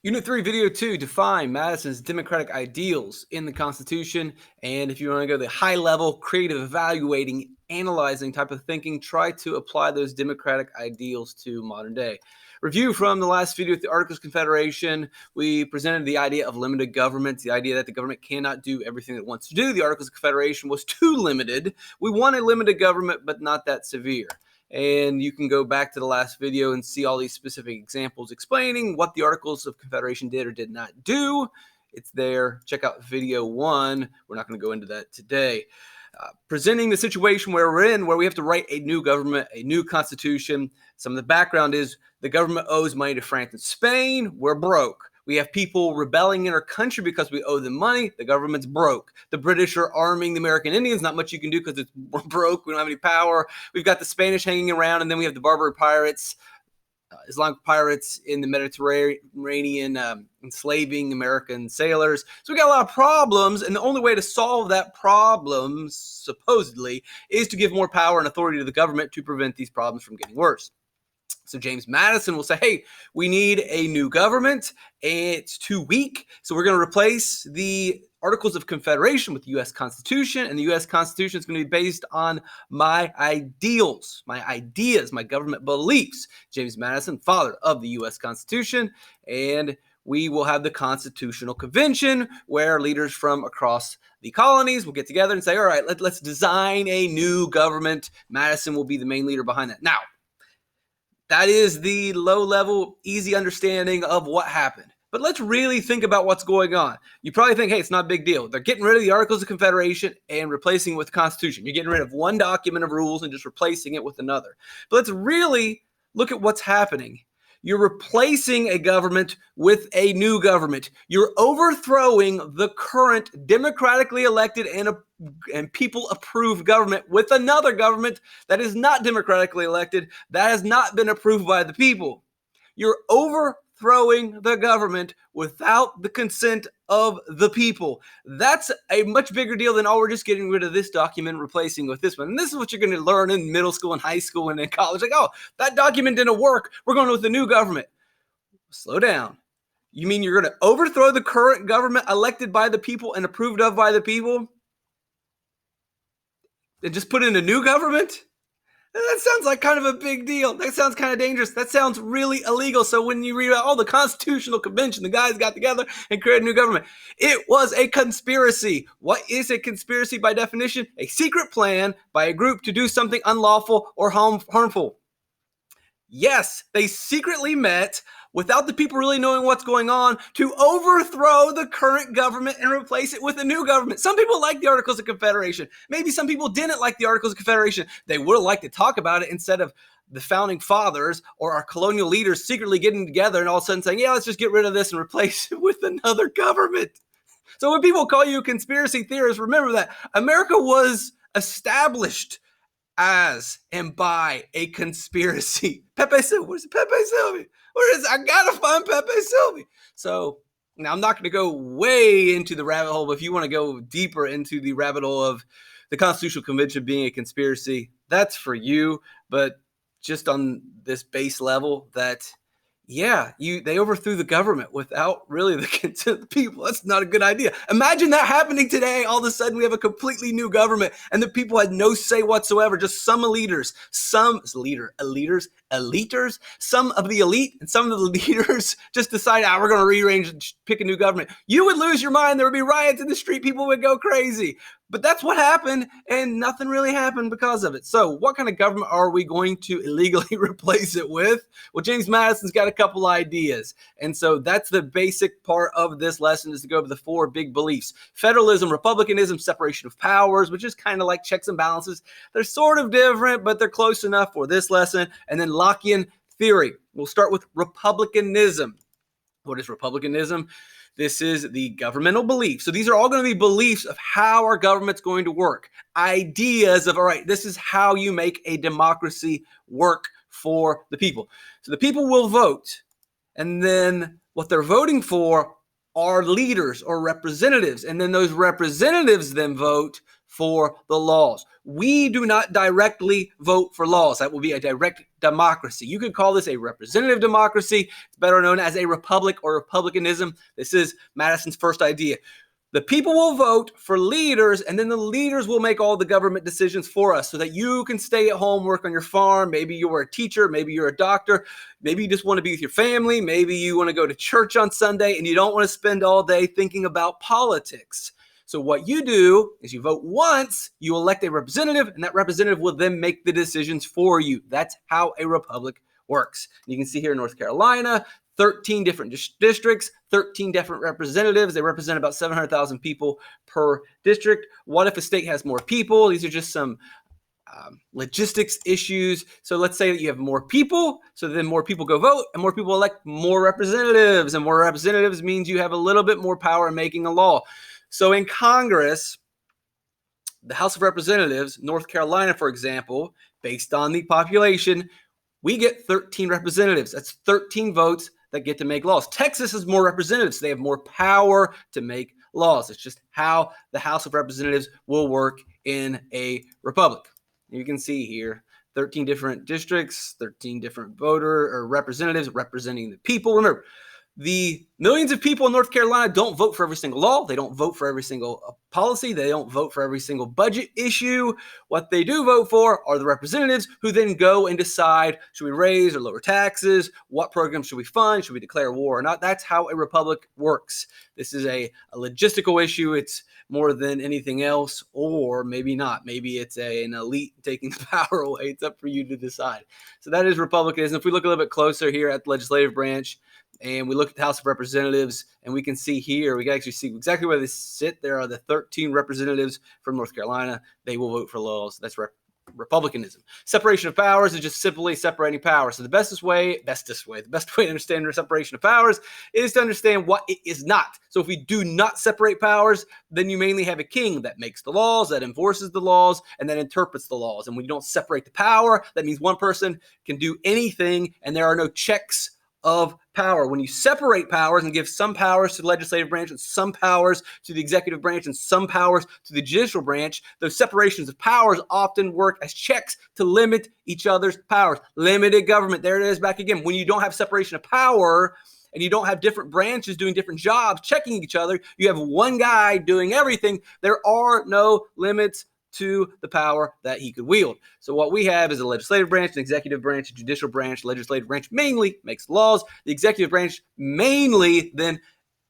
Unit 3, Video 2, define Madison's democratic ideals in the Constitution. And if you want to go the high-level, creative, evaluating, analyzing type of thinking, try to apply those democratic ideals to modern day. Review from the last video with the Articles of Confederation. We presented the idea of limited government, the idea that the government cannot do everything it wants to do. The Articles of Confederation was too limited. We want a limited government, but not that severe. And you can go back to the last video and see all these specific examples explaining what the Articles of Confederation did or did not do. It's there. Check out video 1. We're not going to go into that today. Presenting the situation where we're in, where we have to write a new government, a new constitution. Some of the background is the government owes money to France and Spain. We're broke. We have people rebelling in our country because we owe them money. The government's broke. The British are arming the American Indians. Not much you can do because we're broke. We don't have any power. We've got the Spanish hanging around, and then we have the Barbary pirates, Islamic pirates in the Mediterranean enslaving American sailors. So we got a lot of problems, and the only way to solve that problem, supposedly, is to give more power and authority to the government to prevent these problems from getting worse. So James Madison will say, hey, we need a new government. It's too weak. So we're going to replace the Articles of Confederation with the U.S. Constitution. And the U.S. Constitution is going to be based on my ideals, my ideas, my government beliefs. James Madison, father of the U.S. Constitution. And we will have the Constitutional Convention where leaders from across the colonies will get together and say, all right, let's design a new government. Madison will be the main leader behind that. Now, that is the low-level, easy understanding of what happened. But let's really think about what's going on. You probably think, hey, it's not a big deal. They're getting rid of the Articles of Confederation and replacing it with the Constitution. You're getting rid of one document of rules and just replacing it with another. But let's really look at what's happening. You're replacing a government with a new government. You're overthrowing the current democratically elected and people-approved government with another government that is not democratically elected, that has not been approved by the people. You're overthrowing the government without the consent of the people. That's a much bigger deal than, oh, we're just getting rid of this document and replacing with this one. And this is what you're going to learn in middle school and high school and in college. Like, oh, that document didn't work. We're going with the new government. Slow down. You mean you're going to overthrow the current government elected by the people and approved of by the people and just put in a new government? That sounds like kind of a big deal. That sounds kind of dangerous. That sounds really illegal. So when you read about, the Constitutional Convention, the guys got together and created a new government. It was a conspiracy. What is a conspiracy by definition? A secret plan by a group to do something unlawful or harmful. Yes, they secretly met without the people really knowing what's going on to overthrow the current government and replace it with a new government. Some people like the Articles of Confederation. Maybe some people didn't like the Articles of Confederation. They would have liked to talk about it instead of the founding fathers or our colonial leaders secretly getting together and all of a sudden saying, yeah, let's just get rid of this and replace it with another government. So when people call you a conspiracy theorist, remember that America was established as and by a conspiracy. Pepe Silvia. Where's Pepe Silvia? Where is it? I gotta find Pepe Silvia. So now I'm not going to go way into the rabbit hole, but if you want to go deeper into the rabbit hole of the Constitutional Convention being a conspiracy, that's for you. But just on this base level, that they overthrew the government without really the consent of the people. That's not a good idea. Imagine that happening today. All of a sudden, we have a completely new government, and the people had no say whatsoever. Just some eliters, some of the elite, and some of the leaders just decide, we're going to rearrange and pick a new government. You would lose your mind. There would be riots in the street. People would go crazy. But that's what happened, and nothing really happened because of it. So what kind of government are we going to illegally replace it with? Well, James Madison's got a couple ideas. And so that's the basic part of this lesson, is to go over the 4 big beliefs. Federalism, Republicanism, separation of powers, which is kind of like checks and balances. They're sort of different, but they're close enough for this lesson. And then Lockean Theory. We'll start with Republicanism. What is Republicanism? This is the governmental belief. So these are all going to be beliefs of how our government's going to work. Ideas of, all right, this is how you make a democracy work for the people. So the people will vote, and then what they're voting for are leaders or representatives. And then those representatives then vote for the laws. We do not directly vote for laws. That will be a direct democracy. You could call this a representative democracy. It's better known as a republic or republicanism. This is Madison's first idea. The people will vote for leaders, and then the leaders will make all the government decisions for us so that you can stay at home, work on your farm. Maybe you're a teacher. Maybe you're a doctor. Maybe you just want to be with your family. Maybe you want to go to church on Sunday, and you don't want to spend all day thinking about politics. So what you do is you vote once, you elect a representative, and that representative will then make the decisions for you. That's how a republic works. You can see here in North Carolina, 13 different districts, 13 different representatives. They represent about 700,000 people per district. What if a state has more people? These are just some logistics issues. So let's say that you have more people, so then more people go vote, and more people elect more representatives, and more representatives means you have a little bit more power in making a law. So in Congress, the House of Representatives, North Carolina, for example, based on the population, we get 13 representatives. That's 13 votes that get to make laws. Texas has more representatives. They have more power to make laws. It's just how the House of Representatives will work in a republic. You can see here 13 different districts, 13 different voter or representatives representing the people. Remember, the millions of people in North Carolina don't vote for every single law. They don't vote for every single policy. They don't vote for every single budget issue. What they do vote for are the representatives who then go and decide, should we raise or lower taxes? What programs should we fund? Should we declare war or not? That's how a republic works. This is a logistical issue. It's more than anything else, or maybe not. Maybe it's an elite taking the power away. It's up for you to decide. So that is republicanism. If we look a little bit closer here at the legislative branch, and we look at the House of Representatives, and we can see here, we can actually see exactly where they sit. There are the 13 representatives from North Carolina. They will vote for laws. That's republicanism. Separation of powers is just simply separating powers. So the best way to understand the separation of powers is to understand what it is not. So if we do not separate powers, then you mainly have a king that makes the laws, that enforces the laws, and that interprets the laws. And when you don't separate the power, that means one person can do anything, and there are no checks of power. When you separate powers and give some powers to the legislative branch and some powers to the executive branch and some powers to the judicial branch, those separations of powers often work as checks to limit each other's powers. Limited government. There it is back again. When you don't have separation of power and you don't have different branches doing different jobs, checking each other, you have one guy doing everything. There are no limits to the power that he could wield. So what we have is a legislative branch, an executive branch, a judicial branch. Legislative branch mainly makes laws. The executive branch mainly then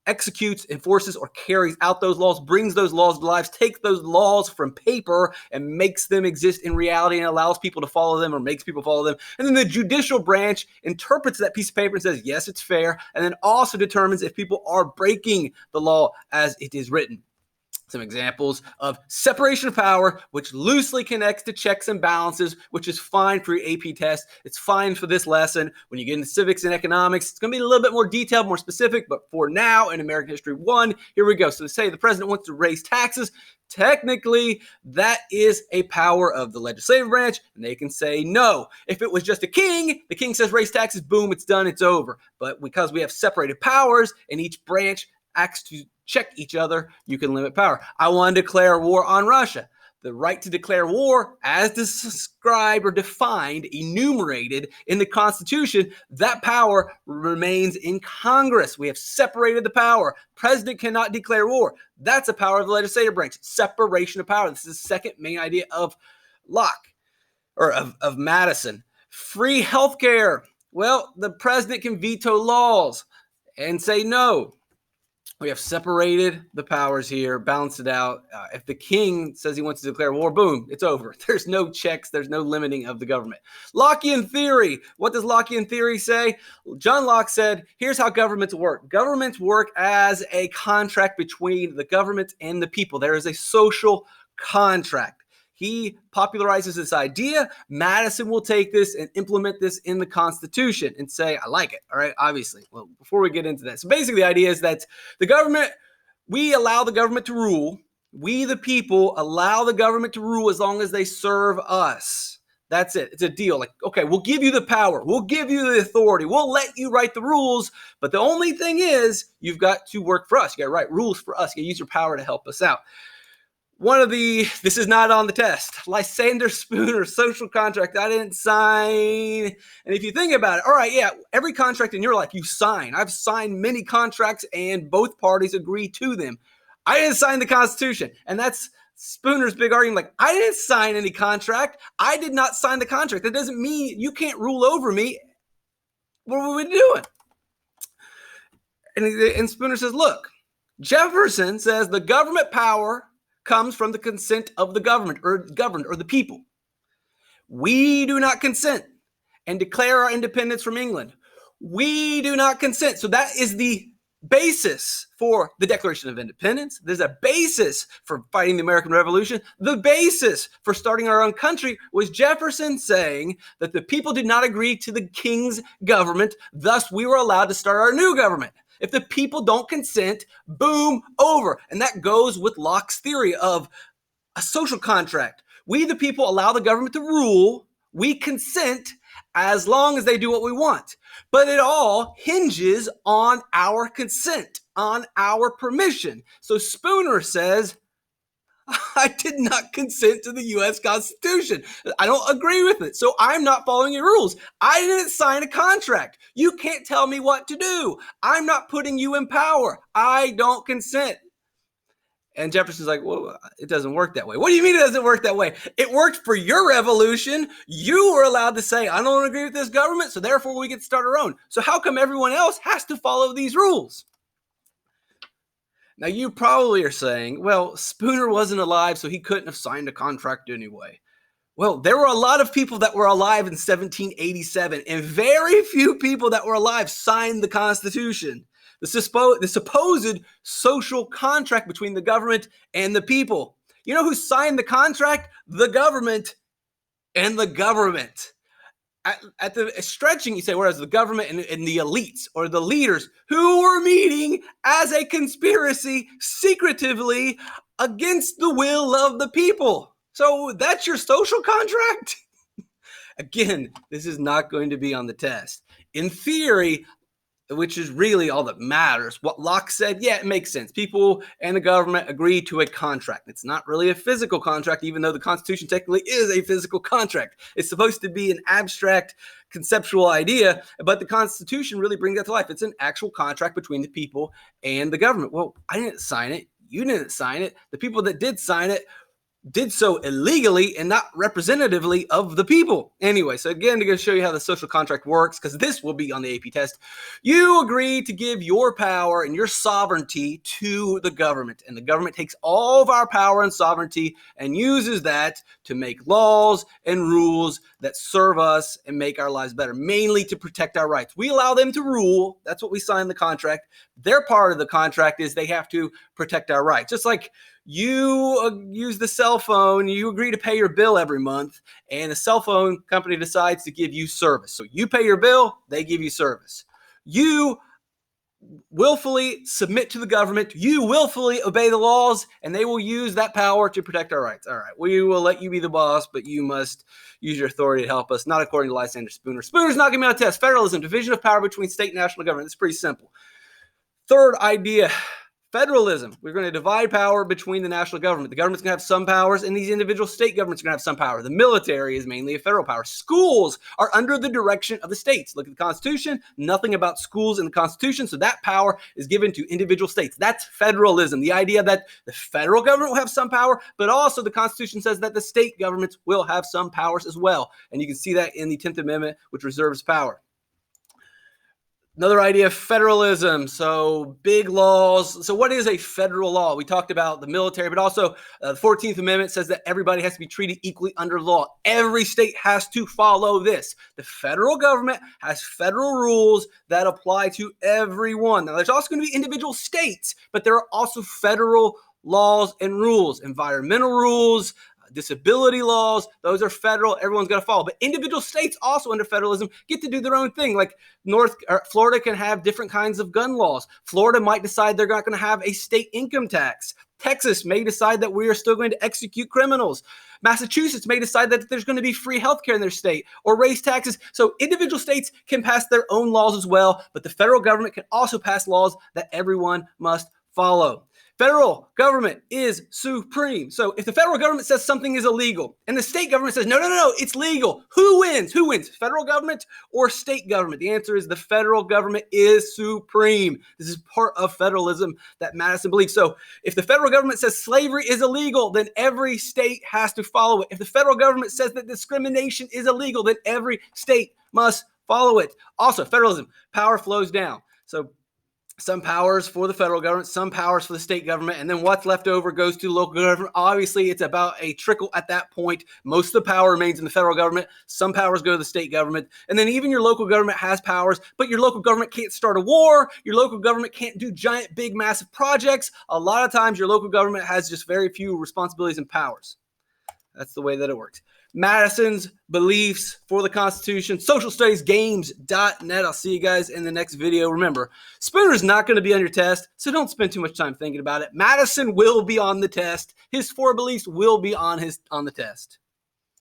executes, enforces, or carries out those laws, brings those laws to life, takes those laws from paper and makes them exist in reality and allows people to follow them or makes people follow them. And then the judicial branch interprets that piece of paper and says, yes, it's fair, and then also determines if people are breaking the law as it is written. Some examples of separation of power, which loosely connects to checks and balances, which is fine for your AP test. It's fine for this lesson. When you get into civics and economics, it's going to be a little bit more detailed, more specific. But for now, in American History 1, here we go. So say the president wants to raise taxes. Technically, that is a power of the legislative branch, and they can say no. If it was just a king, the king says raise taxes, boom, it's done, it's over. But because we have separated powers and each branch acts to check each other, you can limit power. I want to declare war on Russia. The right to declare war, as described or defined, enumerated in the Constitution, that power remains in Congress. We have separated the power. President cannot declare war. That's a power of the legislative branch. Separation of power. This is the second main idea of Locke, or of Madison. Free health care. Well, the president can veto laws and say no. We have separated the powers here, balanced it out. If the king says he wants to declare war, boom, it's over. There's no checks. There's no limiting of the government. Lockean Theory. What does Lockean Theory say? John Locke said, here's how governments work. Governments work as a contract between the government and the people. There is a social contract. He popularizes this idea. Madison will take this and implement this in the Constitution and say, I like it. All right, obviously. Well, before we get into that. So basically the idea is that the government, we allow the government to rule. We, the people, allow the government to rule as long as they serve us. That's it. It's a deal. Like, okay, we'll give you the power. We'll give you the authority. We'll let you write the rules. But the only thing is you've got to work for us. You got to write rules for us. You got to use your power to help us out. This is not on the test. Lysander Spooner, social contract, I didn't sign. And if you think about it, all right, yeah, every contract in your life you sign. I've signed many contracts and both parties agree to them. I didn't sign the Constitution. And that's Spooner's big argument. Like, I didn't sign any contract. I did not sign the contract. That doesn't mean you can't rule over me. What are we doing? And Spooner says, look, Jefferson says the government power comes from the consent of the governed or the people. We do not consent and declare our independence from England. We do not consent. So that is the basis for the Declaration of Independence. There's a basis for fighting the American Revolution. The basis for starting our own country was Jefferson saying that the people did not agree to the king's government. Thus, we were allowed to start our new government. If the people don't consent, boom, over. And that goes with Locke's theory of a social contract. We, the people, allow the government to rule. We consent as long as they do what we want. But it all hinges on our consent, on our permission. So Spooner says, I did not consent to the U.S. Constitution. I don't agree with it. So I'm not following your rules. I didn't sign a contract. You can't tell me what to do. I'm not putting you in power. I don't consent. And Jefferson's like, well, it doesn't work that way. What do you mean it doesn't work that way? It worked for your revolution. You were allowed to say, I don't agree with this government, so therefore we get to start our own. So how come everyone else has to follow these rules? Now, you probably are saying, well, Spooner wasn't alive, so he couldn't have signed a contract anyway. Well, there were a lot of people that were alive in 1787, and very few people that were alive signed the Constitution. The supposed social contract between the government and the people. You know who signed the contract? The government and the government. At the stretching, you say, whereas the government and the elites or the leaders who were meeting as a conspiracy secretively against the will of the people. So that's your social contract? Again, this is not going to be on the test. In theory, which is really all that matters, what Locke said, yeah, it makes sense. People and the government agree to a contract. It's not really a physical contract, even though the Constitution technically is a physical contract. It's supposed to be an abstract conceptual idea, but the Constitution really brings that to life. It's an actual contract between the people and the government. Well, I didn't sign it. You didn't sign it. The people that did sign it did so illegally and not representatively of the people. Anyway, so again, to go show you how the social contract works, because this will be on the AP test, you agree to give your power and your sovereignty to the government. And the government takes all of our power and sovereignty and uses that to make laws and rules that serve us and make our lives better, mainly to protect our rights. We allow them to rule. That's what we signed the contract. Their part of the contract is they have to protect our rights. Just like you use the cell phone, you agree to pay your bill every month, and the cell phone company decides to give you service. So you pay your bill, they give you service. You willfully submit to the government, you willfully obey the laws, and they will use that power to protect our rights. All right, we will let you be the boss, but you must use your authority to help us, not according to Lysander Spooner. Spooner's not going to be on a test. Federalism, division of power between state and national government. It's pretty simple. Third idea, federalism. We're going to divide power between the national government. The government's going to have some powers, and these individual state governments are going to have some power. The military is mainly a federal power. Schools are under the direction of the states. Look at the Constitution. Nothing about schools in the Constitution, so that power is given to individual states. That's federalism. The idea that the federal government will have some power, but also the Constitution says that the state governments will have some powers as well. And you can see that in the 10th Amendment, which reserves power. Another idea, federalism. So big laws. So what is a federal law? We talked about the military, but also the 14th Amendment says that everybody has to be treated equally under law. Every state has to follow this. The federal government has federal rules that apply to everyone. Now, there's also going to be individual states, but there are also federal laws and rules, environmental rules, disability laws. Those are federal. Everyone's got to follow. But individual states also under federalism get to do their own thing. Like Florida can have different kinds of gun laws. Florida might decide they're not going to have a state income tax. Texas may decide that we are still going to execute criminals. Massachusetts may decide that there's going to be free healthcare in their state or raise taxes. So individual states can pass their own laws as well, but the federal government can also pass laws that everyone must follow. Federal government is supreme. So if the federal government says something is illegal and the state government says, no, it's legal, who wins? Who wins? Federal government or state government? The answer is the federal government is supreme. This is part of federalism that Madison believes. So if the federal government says slavery is illegal, then every state has to follow it. If the federal government says that discrimination is illegal, then every state must follow it. Also, federalism, power flows down. So some powers for the federal government, some powers for the state government, and then what's left over goes to local government. Obviously, it's about a trickle at that point. Most of the power remains in the federal government. Some powers go to the state government. And then even your local government has powers, but your local government can't start a war. Your local government can't do giant, big, massive projects. A lot of times, your local government has just very few responsibilities and powers. That's the way that it works. Madison's beliefs for the Constitution, socialstudiesgames.net. I'll see you guys in the next video. Remember, Spooner's not going to be on your test, so don't spend too much time thinking about it. Madison will be on the test. His 4 beliefs will be on the test.